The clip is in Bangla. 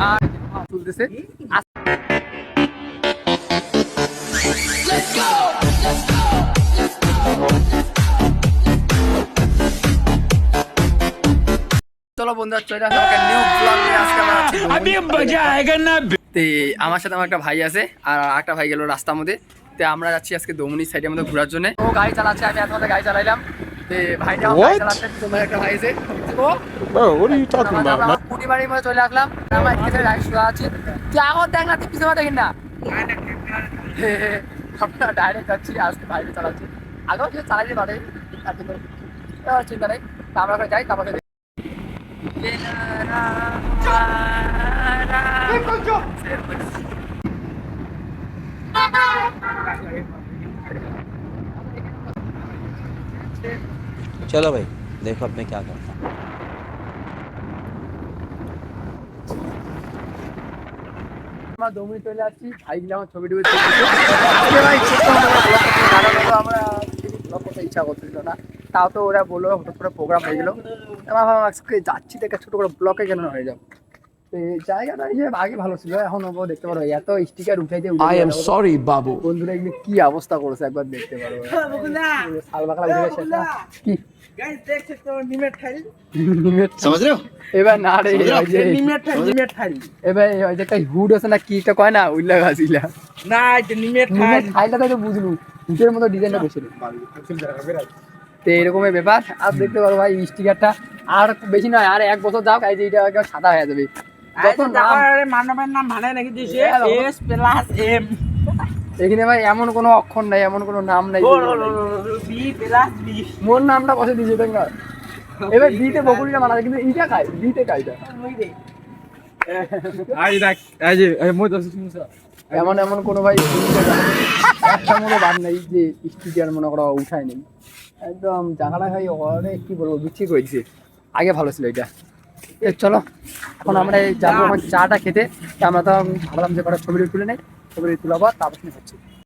আর তুলতেছে। চলো বন্ধুরা চলে আসো আমাকে নিউ ব্লগ নিয়ে। আজকে আমরা আছি अभी मजा आएगा ना। তে আমার সাথে আমার একটা ভাই আছে আর একটা ভাই গেল রাস্তার মধ্যে। তো আমরা যাচ্ছি আজকে দমনি সাইডের মধ্যে ঘোরার জন্য। ও গাড়ি চালাচ্ছে, আমি এত গাড়ি চালাইলাম। তে ভাইটা গাড়ি চালাচ্ছে, তোমার একটা ভাই আছে ও Bro, what are you talking about? আমরা পুটি বাড়ির মধ্যে চলে আসলাম। আমার এদিকে রাইড শুরু আছে। তুই আগর দেখ না, তুই পিছনে দেখিস না। আমরা ডাইরেক্ট যাচ্ছি, আজকে বাইরে চালাচ্ছি। আগেও যে চালাইতে পারে চিন্তা নেই। আমরা ওখানে যাই, তারপরে चलो भाई देखो अब मैं क्या करता हूँ। আমরা দমনি চলে আসছি, ভাই গেলে আমার ছবি টবি আমরা ব্লগ করতে ইচ্ছা করছিল না, তাও তো ওরা বললো হঠাৎ করে প্রোগ্রাম হয়ে গেলো। আমার ভাবলাম আজকে যাচ্ছি দেখে ছোটো করে ব্লকে কেন হয়ে যাবো। তো এই জায়গাটা হিসেবে আগে ভালো ছিল, এখন দেখতে পারো এত স্টিকার উঠাইতে I am sorry, Babu. বন্ধুরা এগুলো কি অবস্থা করেছে একবার দেখতে পারো। শাল বাকলা উঠে গেছে না? কি समझ रहे हो? এবার না রে, ওই যে এবার ওই যে একটা হুড আছে না, কি একটা কয় না, উল্লা গাছিলা না এটা নিমের খাইটা তো বুঝলু, হুটের মতো ডিজাইনটা বসেছিল। তো এরকমের ব্যাপার। আর দেখতে পারো ভাই স্টিকারটা আর বেশি নয়, আর 1 বছর যাও এই যে এটা একদম সাদা হয়ে যাবে। যত নাম মানবের নাম ভাড়ায় রেখে দিয়েছে হ্যাঁ, S প্লাস M এখানে ভাই এমন কোনো অক্ষর নাই, এমন কোনো নাম নাই। B প্লাস B মোর নামটা বসে দিয়েছে দেখ না। এবার বিতে বকুড়িটা মানা যায়, কিন্তু ইটা খায়, বিতে খাইটা এমন এমন কোনো ভাই একটা মতো বাদ নেই যে স্টিকার মনে করা উঠায় নেই। একদম জায়গাটা ভাই অনেক কি বলবো বিচ্ছিরি করে দিছে। আগে ভালো ছিল এটা। চলো এখন আমরা যাবো চাটা খেতে। আমরা তো ভাবলাম যে কটা ছবি তুলে নেই, ছবি তোলা পর তারপর হচ্ছে।